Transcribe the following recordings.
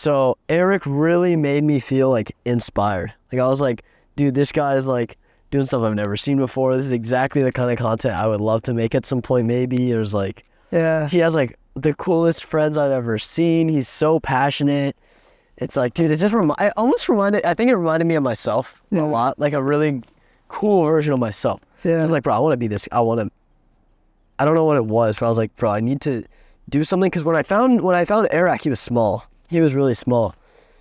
So Eric really made me feel like inspired. Like I was like, dude, this guy is like doing stuff I've never seen before. This is exactly the kind of content I would love to make at some point. Maybe there's like, he has like the coolest friends I've ever seen. He's so passionate. It's like, dude, it just I think it reminded me of myself a lot, like a really cool version of myself. Yeah. I was like, bro, I want to be this. I don't know what it was, but I was like, bro, I need to do something. Because when I found Airrack, he was small. He was really small.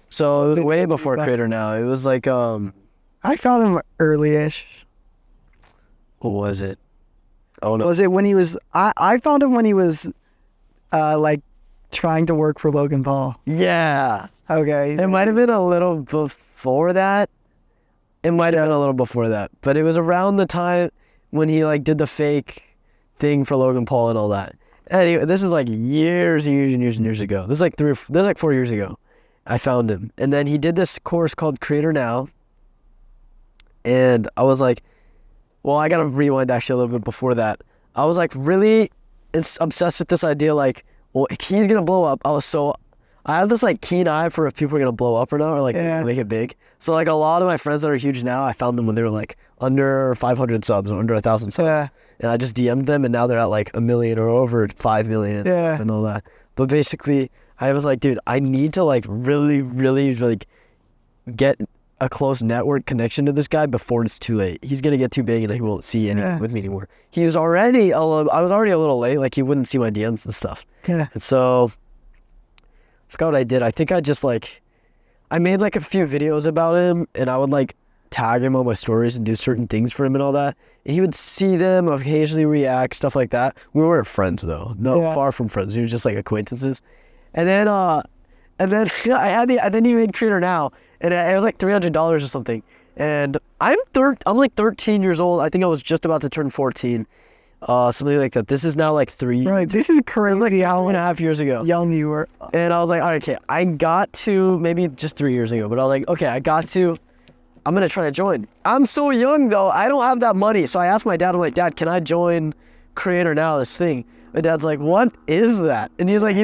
So it was way before Creator Now. It was like, I found him early-ish. What was it? Oh no. Was it when he was? I found him when he was, like, trying to work for Logan Paul. Yeah. Okay. It might have been a little before that. It might have been a little before that, but it was around the time when he like did the fake thing for Logan Paul and all that. Anyway, this is like years and years ago. This is like 4 years ago. I found him, and then he did this course called Creator Now, and I was like, well, I gotta rewind actually a little bit before that. I was like really obsessed with this idea, like, well, he's gonna blow up. I have this like keen eye for if people are gonna blow up or not, or like make it big. So like a lot of my friends that are huge now, I found them when they were like under 500 subs or under 1,000 subs. Yeah. And I just DM'd them, and now they're at like 1 million or over 5 million and all that. But basically, I was like, dude, I need to like really like get a close network connection to this guy before it's too late. He's gonna get too big and he won't see anything with me anymore. I was already a little late. Like he wouldn't see my DMs and stuff. Yeah. And so I forgot what I did. I think I just like, I made like a few videos about him, and I would like tag him on my stories and do certain things for him and all that. And he would see them, occasionally react, stuff like that. We weren't friends though. Far from friends. We were just like acquaintances. And then then he made Creator Now, and it was like $300 or something. And I'm like 13 years old. I think I was just about to turn 14. Something like that. This is now like 3. Right, this is crazy. Like 2.5 years ago. Young you were. And I was like, all right, okay, I got to, maybe just 3 years ago, but I was like, okay, I'm going to try to join. I'm so young though, I don't have that money. So I asked my dad, I'm like, Dad, can I join Creator Now, this thing? My dad's like, what is that? And he's like,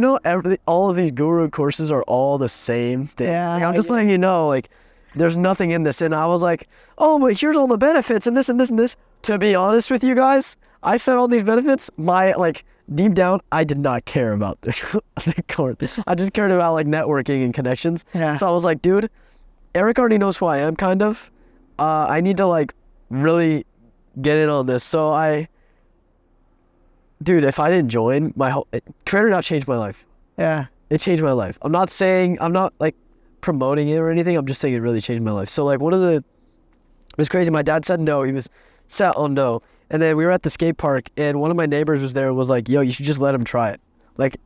all of these guru courses are all the same thing. Yeah. Like, I'm just letting you know, like, there's nothing in this. And I was like, oh, but here's all the benefits and this and this and this. To be honest with you guys, I said all these benefits, deep down, I did not care about the course. I just cared about like networking and connections. Yeah. So I was like, dude, Eric already knows who I am, kind of. I need to like really get in on this. So dude, if I didn't join, Creator Now changed my life. Yeah. It changed my life. I'm not like promoting it or anything. I'm just saying it really changed my life. So like it was crazy. My dad said no. He was set on no. And then we were at the skate park, and one of my neighbors was there and was like, yo, you should just let him try it. Like,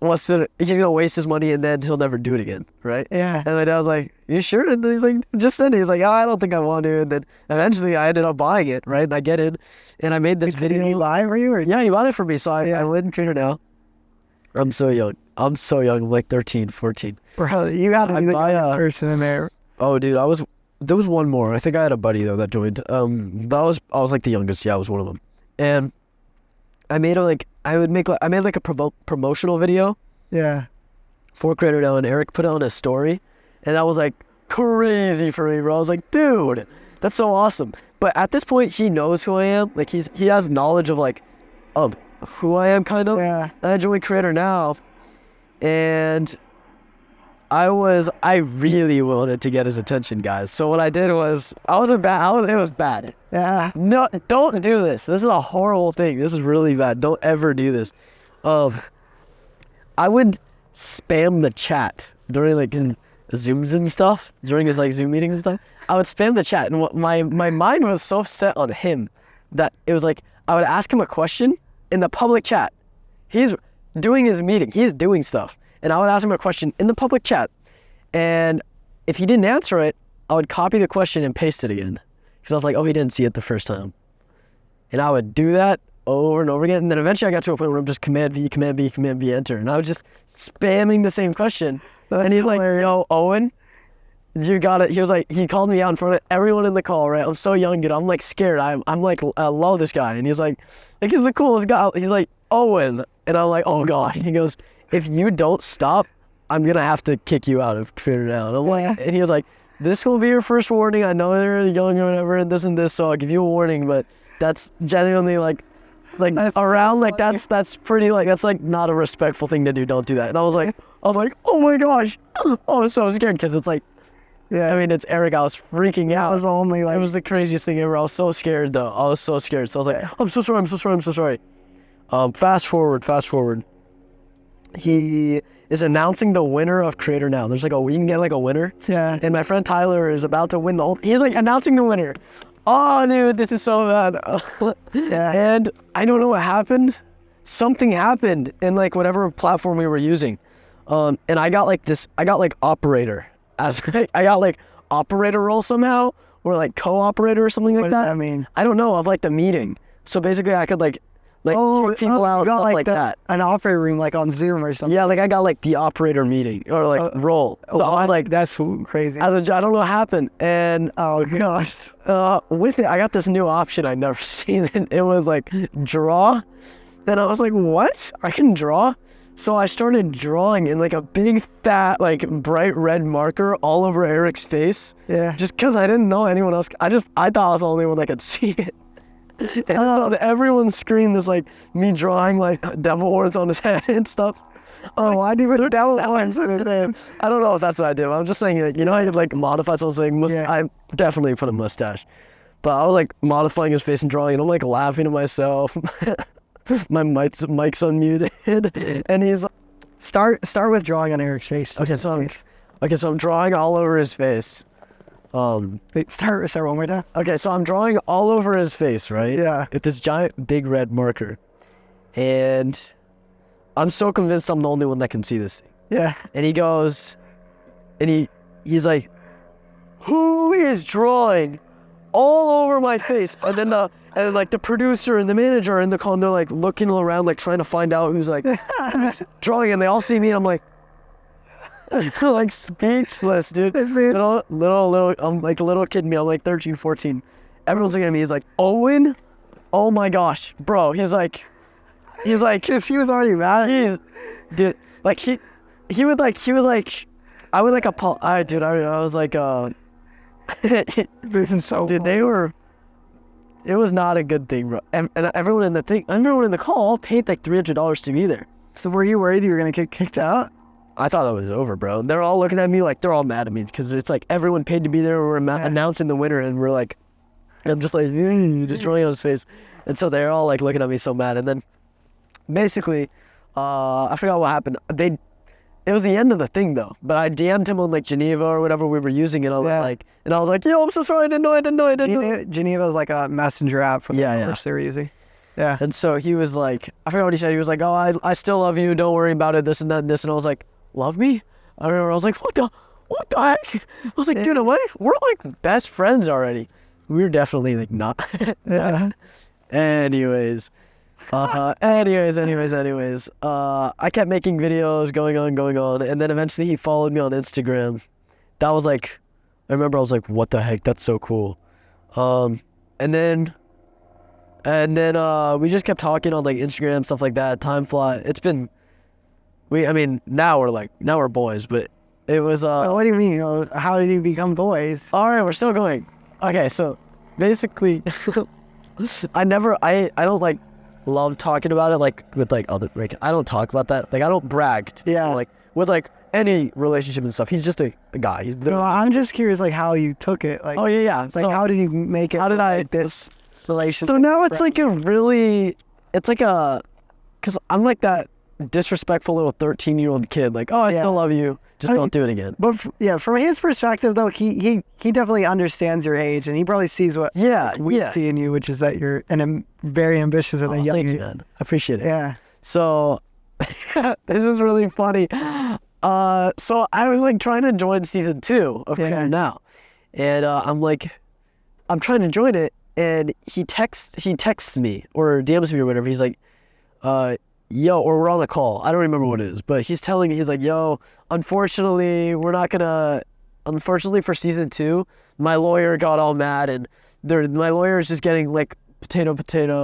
he's going to waste his money and then he'll never do it again, right? Yeah. And my dad was like, you sure? And then he's like, just send it. He's like, oh, I don't think I want to. And then eventually I ended up buying it, right? And I get in, and I made this video. Did he buy it for you? Yeah, he bought it for me. So I went and Creator Now. I'm so young. I'm like 13, 14. Bro, you got to be the youngest person in there. Oh, dude, there was one more. I think I had a buddy though that joined. But I was like the youngest. Yeah, I was one of them. And I made a promotional video. Yeah. For Creator Now, and Eric put it on his story, and that was like crazy for me, bro. I was like, dude, that's so awesome. But at this point, he knows who I am. Like he has knowledge of who I am, kind of. Yeah. And I joined Creator Now, and I really wanted to get his attention, guys. So what I did was, it was bad. Yeah. No, don't do this. This is a horrible thing. This is really bad. Don't ever do this. I would spam the chat during like in Zooms and stuff, during his like Zoom meetings and stuff. I would spam the chat, and my mind was so set on him that it was like, I would ask him a question in the public chat. He's doing his meeting. He's doing stuff. And I would ask him a question in the public chat, and if he didn't answer it, I would copy the question and paste it again. Because I was like, oh, he didn't see it the first time. And I would do that over and over again. And then eventually I got to a point where I'm just Command V, enter. And I was just spamming the same question. And he's hilarious. Like, yo, Owen, you got it. He was like, he called me out in front of everyone in the call, right? I'm so young, dude. I'm like scared. I'm like, I love this guy. And he's like, he's the coolest guy. He's like, Owen. And I'm like, oh God. He goes, if you don't stop, I'm gonna have to kick you out of Creator Now. And I'm like, Yeah. and he was like, this will be your first warning. I know they're young or whatever, and this, so I'll give you a warning, but that's genuinely like That's around like that's pretty like that's like not a respectful thing to do. Don't do that. And I was like, oh my gosh, I was so scared because it's like, Yeah. I mean, it's Eric. I was freaking That out. was only It like. was the craziest thing ever. I was so scared though. I was so scared. So I was like, I'm so sorry. Fast forward. He is announcing the winner of Creator Now. There's like you can get like a winner. Yeah. And my friend Tyler is about to win the whole. He's like announcing the winner. Oh, dude, this is so bad. Yeah. And I don't know what happened. Something happened in like whatever platform we were using. And I got like operator. I got like operator role somehow, or like co-operator or something like What that. does that mean? I don't know, of like the meeting. So basically I could like kick people out, you got stuff like that. an operator room like on Zoom or something. Yeah, like I got like the operator meeting or like role. So I was like, that's crazy. I don't know what happened. And Oh gosh. with it, I got this new option I'd never seen. It was like draw. Then I was like, what? I can draw? So I started drawing in like a big fat like bright red marker all over Eric's face. Yeah. Just because I didn't know anyone else. I thought I was the only one that could see it. And on everyone's screen, there's like me drawing like devil horns on his head and stuff. Oh, I didn't even devil horns in his head. I don't know if that's what I did. I'm just saying, like, you know, I could like modify something. Yeah. I definitely put a mustache, but I was like modifying his face and drawing, and I'm like laughing to myself. My mic's unmuted, and he's like, Start with drawing on Eric's face. okay. So I'm drawing all over his face. Wait, start one more time. Okay, so I'm drawing all over his face, right? Yeah. With this giant big red marker, and I'm so convinced I'm the only one that can see this thing. Yeah. And he goes, and he's like, who is drawing all over my face? And then like the producer and the manager are in the call, and they're like looking around, like trying to find out who's like drawing, and they all see me, and I'm like, like speechless, dude. Little, I'm like a little kid me. I'm like 13, 14. Everyone's looking at me. He's like, Owen? Oh my gosh, bro. He's like, If he was already mad. dude, like he was like, I would like I was like, This is so. dude, it was not a good thing, bro. And everyone in the call all paid like $300 to be there. So were you worried you were gonna get kicked out? I thought that was over, bro. They're all looking at me like they're all mad at me because it's like everyone paid to be there. We're announcing the winner, and we're like, I'm just like, just drawing on his face. And so they're all like looking at me so mad. And then basically, I forgot what happened. It was the end of the thing though, but I DM'd him on like Geneva or whatever we were using, and I was like, yo, I'm so sorry, I didn't know. Geneva's like a messenger app for the course they were using. Yeah. And so he was like, I forgot what he said. He was like, oh, I still love you. Don't worry about it. This and that and this. And I was like, love me? I remember I was like, what the heck? I was like, dude, what? We're like best friends already. We were definitely like not. Yeah. Anyways. I kept making videos, going on, and then eventually he followed me on Instagram. That was like, I remember I was like, what the heck? That's so cool. And then we just kept talking on like Instagram, stuff like that. Time fly. Now we're boys, but it was What do you mean? How did you become boys? all right, we're still going. Okay, so basically I don't like love talking about it like with like other like I don't talk about that. Like I don't brag to people, like with like any relationship and stuff. He's just a guy. He's No, I'm just curious like how you took it. Like like so how did you make it? how did I like, this relationship? So now it's like because I'm like that disrespectful little 13-year-old kid, like, oh, I still love you, just don't do it again. But from his perspective though, he definitely understands your age, and he probably sees what we see in you, which is that you're very ambitious at a young Thank you, age. man. I appreciate it. Yeah. So this is really funny. So I was like trying to join season 2 of Creator Now, and I'm trying to join it, and he texts me or DMs me or whatever. He's like, yo, or we're on a call. I don't remember what it is, but he's telling me, he's like, yo, unfortunately for season 2, my lawyer got all mad, and my lawyer is just getting like potato.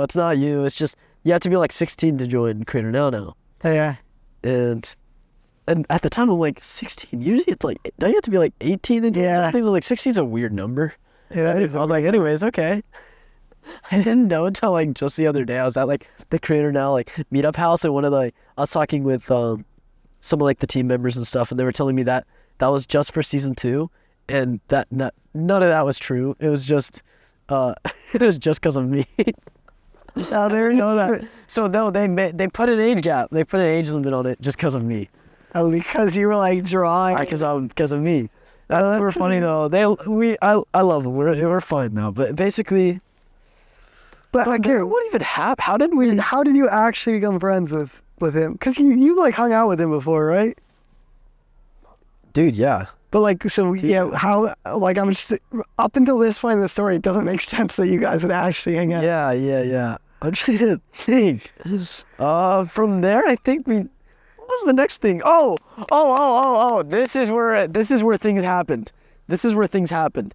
It's not you. It's just you have to be like 16 to join Creator Now. Yeah. And and at the time I'm like 16. Usually it's like, don't you have to be like 18 and things? Like 16 is a weird number. Yeah, I was like, anyways, okay. I didn't know until like just the other day. I was at like the Creator Now like meetup house, and I was talking with some of like the team members and stuff, and they were telling me that was just for season 2, and that none of that was true. It was just it was just because of me. So there you know that. So no, they put an age gap. They put an age limit on it just because of me. Oh, because you were like drawing. Because of me. That's super funny though. I love them. We're fine now. But basically. But okay, what even happened? How did you actually become friends with him? Because you like hung out with him before, right? Dude, yeah. But like, so yeah, how, like, I'm just, up until this point in the story, it doesn't make sense that you guys would actually hang out. Yeah. I'm trying to think. From there, I think what was the next thing? Oh, this is where things happened.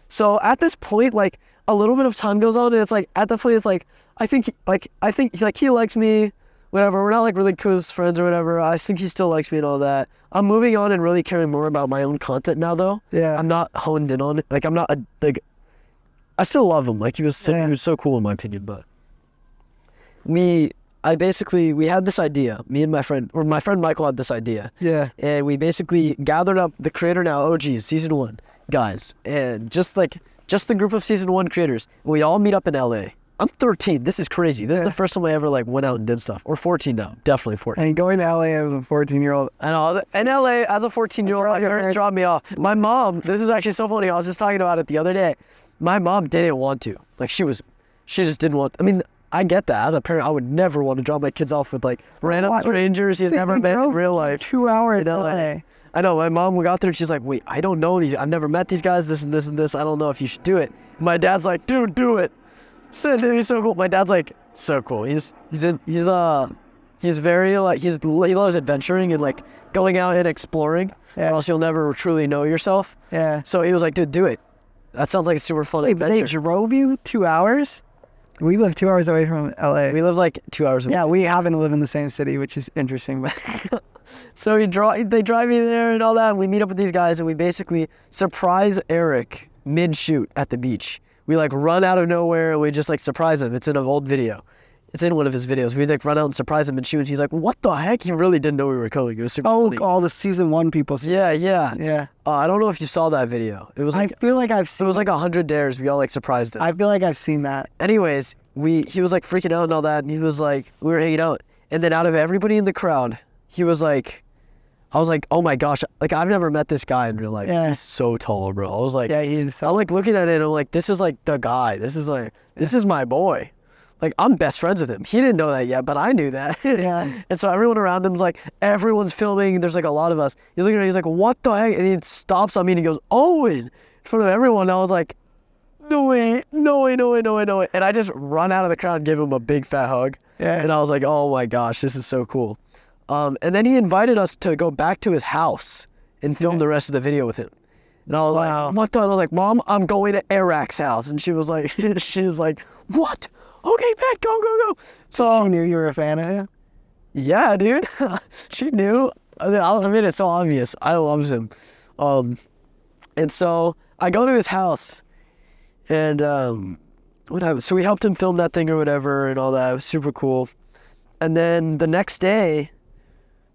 So at this point, like, a little bit of time goes on, and it's like, at the point, it's like, I think he likes me, whatever. We're not like really close friends or whatever. I think he still likes me and all that. I'm moving on and really caring more about my own content now, though. Yeah. I'm not honed in on it. Like, I'm not I still love him. Like, he was so cool in my opinion. But we had this idea. Me and my friend Michael had this idea. Yeah. And we basically gathered up the Creator Now OGs, season 1 guys, and just the group of season 1 creators. We all meet up in LA. I'm 13. This is crazy. This is the first time I ever like went out and did stuff. Or 14 now. Definitely 14. And going to LA as a 14-year-old. I know. In LA as a 14-year-old, my parents dropped me off. My mom, this is actually so funny. I was just talking about it the other day. My mom didn't want to. Like, she just didn't want. I mean, I get that. As a parent, I would never want to drop my kids off with like random strangers he's never met in real life. 2 hours in LA. I know. My mom got there and she's like, wait, I don't know these. I've never met these guys, this and this and this. I don't know if you should do it. My dad's like, dude, do it. So he's so cool. My dad's like so cool. He's very like he loves adventuring and like going out and exploring. Yeah. Or else you'll never truly know yourself. Yeah. So he was like, dude, do it. That sounds like a super fun adventure. They drove you 2 hours? We live 2 hours away from LA. We live like 2 hours away. Yeah, we happen to live in the same city, which is interesting. But so they drive me there and all that. And we meet up with these guys and we basically surprise Airrack mid-shoot at the beach. We like run out of nowhere and we just like surprise him. It's in an old video. It's in one of his videos. We like run out and surprise him and shoot. And he's like, "What the heck?" He really didn't know we were coming. It was super funny. All the season 1 people. Yeah. Yeah. I don't know if you saw that video. It was like, I feel like I've seen. It was like 100 dares. We all like surprised him. I feel like I've seen that. Anyways, he was like freaking out and all that, and he was like, we were hanging out, and then out of everybody in the crowd, he was like, I was like, oh my gosh, like I've never met this guy in real life. Yeah. He's so tall, bro. I was like, yeah, he's. I'm like looking at it, and I'm like, this is like the guy. This is my boy. Like, I'm best friends with him. He didn't know that yet, but I knew that. Yeah. And so everyone around him's like, everyone's filming. There's like a lot of us. He's looking at me, he's like, what the heck? And he stops on me and he goes, Owen, in front of everyone. And I was like, no way. And I just run out of the crowd and give him a big fat hug. Yeah. And I was like, oh my gosh, this is so cool. And then he invited us to go back to his house and film the rest of the video with him. And I was like, what the? And I was like, Mom, I'm going to Airrack's house. And she was like, what? Okay, Pat, go. So she knew you were a fan of him? Yeah, dude. She knew. I mean, it's so obvious. I love him. And so I go to his house, and so we helped him film that thing or whatever and all that. It was super cool. And then the next day,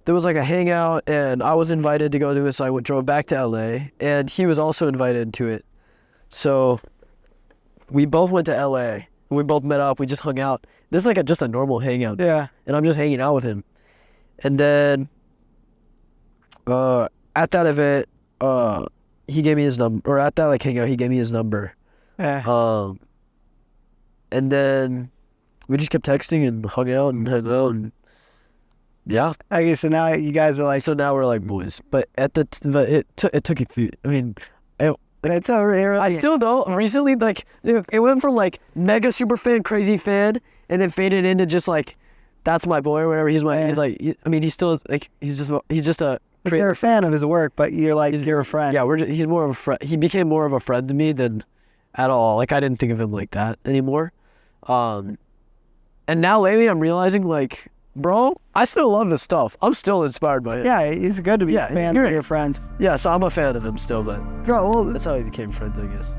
there was like a hangout, and I was invited to go to it, so I drove back to LA, and he was also invited to it. So we both went to LA. We both met up. We just hung out. This is like just a normal hangout. Yeah. And I'm just hanging out with him. And then at that event, he gave me his number. Or at that like hangout, he gave me his number. Yeah. And then we just kept texting and hung out and yeah. Okay, so now you guys are like. So now we're like boys. But it took a few. I mean. It's a I still don't. Recently, like, it went from, like, mega super fan, crazy fan, and then faded into just, like, that's my boy or whatever. He's like, I mean, he's still, like, he's just a... You're a fan of his work, but you're, like, you're a friend. Yeah, he's more of a friend. He became more of a friend to me than at all. Like, I didn't think of him like that anymore. And now lately I'm realizing, like, bro, I still love his stuff. I'm still inspired by him. Yeah, he's good to be fans of your friends. Yeah, so I'm a fan of him still, but Bro, well, that's how we became friends, I guess.